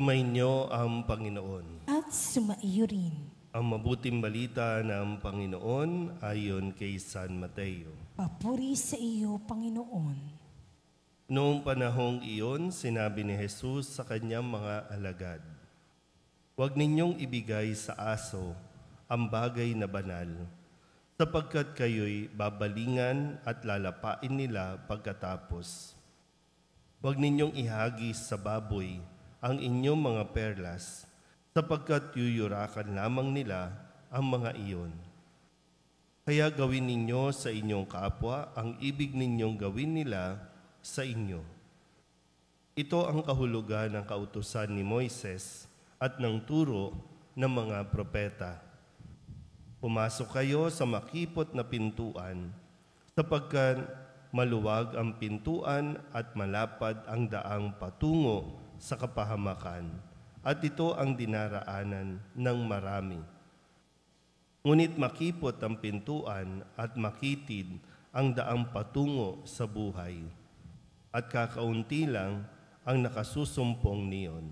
Sumainyo ang Panginoon. At sumaiyo rin. Ang mabuting balita ng Panginoon ayon kay San Mateo. Papuri sa iyo, Panginoon. Noong panahong iyon, sinabi ni Jesus sa kanyang mga alagad, "Huwag ninyong ibigay sa aso ang bagay na banal, sapagkat kayo'y babalingan at lalapain nila pagkatapos. Huwag ninyong ihagis sa baboy ang inyong mga perlas, sapagkat yuyurakan lamang nila ang mga iyon. Kaya gawin ninyo sa inyong kapwa ang ibig ninyong gawin nila sa inyo. Ito ang kahulugan ng kautusan ni Moises at ng turo ng mga propeta. Pumasok kayo sa makipot na pintuan, sapagkat maluwag ang pintuan at malapad ang daang patungo sa kapahamakan, at ito ang dinaraanan ng marami. Ngunit makipot ang pintuan at makitid ang daang patungo sa buhay, at kakaunti lang ang nakasusumpong niyon."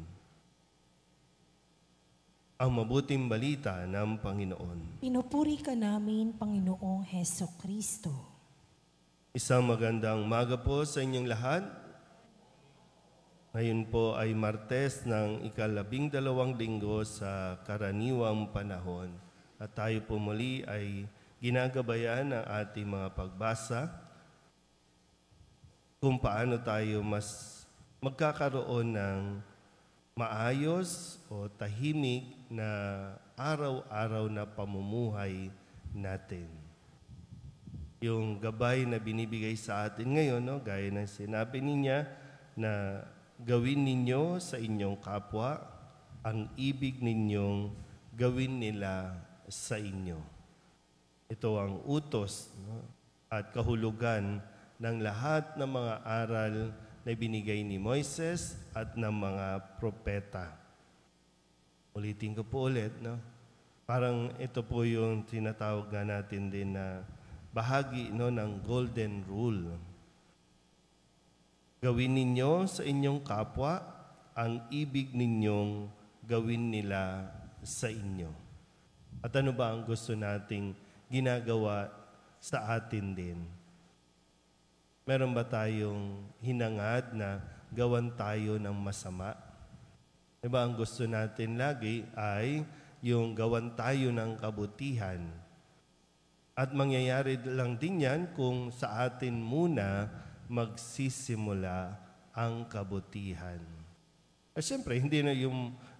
Ang mabuting balita ng Panginoon. Pinupuri ka namin, Panginoong Hesukristo. Isang magandang umaga po sa inyong lahat. Ngayon po ay Martes ng ika-12 linggo sa karaniwang panahon. At tayo po muli ay ginagabayan ng ating mga pagbasa kung paano tayo mas magkakaroon ng maayos o tahimik na araw-araw na pamumuhay natin. Yung gabay na binibigay sa atin ngayon, gaya ng sinabi niya na gawin ninyo sa inyong kapwa ang ibig ninyong gawin nila sa inyo. Ito ang utos at kahulugan ng lahat ng mga aral na binigay ni Moises at ng mga propeta. Ulitin ko po ulit, parang ito po yung tinatawag natin din na bahagi ng Golden Rule. Gawin ninyo sa inyong kapwa ang ibig ninyong gawin nila sa inyo. At ano ba ang gusto nating ginagawa sa atin din? Meron ba tayong hinangad na gawan tayo ng masama? Diba ang gusto natin lagi ay yung gawan tayo ng kabutihan. At mangyayari lang din yan kung sa atin muna magsisimula ang kabutihan. At syempre, hindi na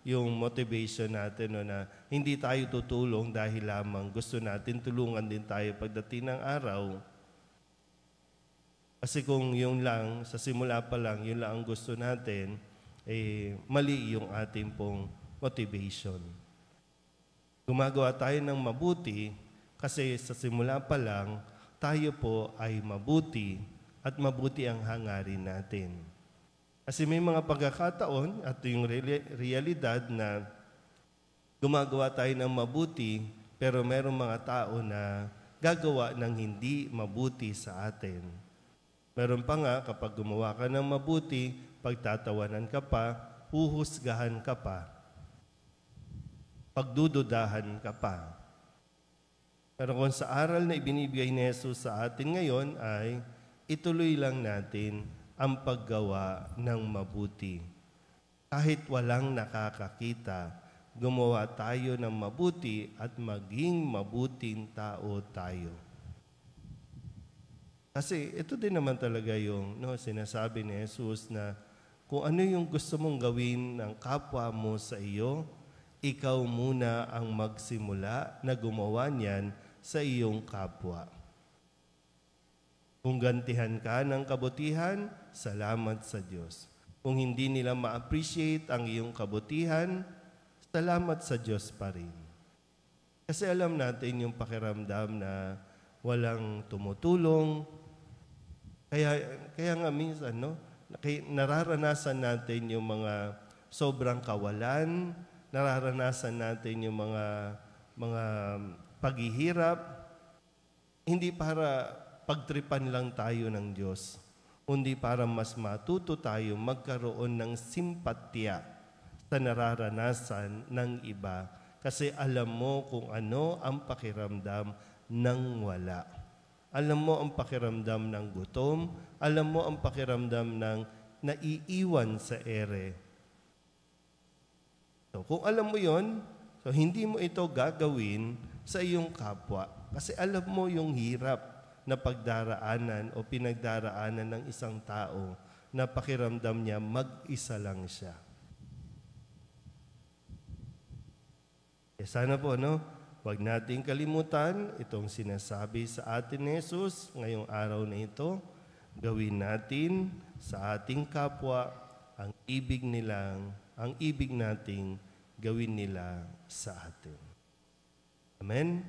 yung motivation natin na hindi tayo tutulong dahil lamang gusto natin tulungan din tayo pagdating ng araw. Kasi kung yung lang, sa simula pa lang, yun lang ang gusto natin, mali yung ating pong motivation. Gumagawa tayo ng mabuti kasi sa simula pa lang, tayo po ay mabuti at mabuti ang hangarin natin. Kasi may mga pagkakataon at yung realidad na gumagawa tayo ng mabuti pero merong mga tao na gagawa ng hindi mabuti sa atin. Meron pa nga kapag gumawa ka ng mabuti, pagtatawanan ka pa, huhusgahan ka pa, pagdududahan ka pa. Pero kung sa aral na ibinibigay ni Jesus sa atin ngayon ay ituloy lang natin ang paggawa ng mabuti. Kahit walang nakakakita, gumawa tayo ng mabuti at maging mabuting tao tayo. Kasi ito din naman talaga yung sinasabi ni Jesus na kung ano yung gusto mong gawin ng kapwa mo sa iyo, ikaw muna ang magsimula na gumawa niyan sa iyong kapwa. Kung gantihan ka ng kabutihan, salamat sa Diyos. Kung hindi nila ma-appreciate ang iyong kabutihan, salamat sa Diyos pa rin. Kasi alam natin yung pakiramdam na walang tumutulong. Kaya nga minsan, nararanasan natin yung mga sobrang kawalan, nararanasan natin yung mga paghihirap, hindi para pagtripan lang tayo ng Diyos, kundi para mas matuto tayo magkaroon ng simpatya sa sa nararanasan ng iba kasi alam mo kung ano ang pakiramdam ng wala. Alam mo ang pakiramdam ng gutom, alam mo ang pakiramdam ng naiiwan sa ere. So, kung alam mo yon, so hindi mo ito gagawin sa iyong kapwa kasi alam mo yung hirap na pagdaraanan o pinagdaraanan ng isang tao na pakiramdam niya mag-isa lang siya. Sana po, huwag nating kalimutan itong sinasabi sa atin ni Jesus ngayong araw na ito. Gawin natin sa ating kapwa ang ibig nating gawin nila sa atin. Amen?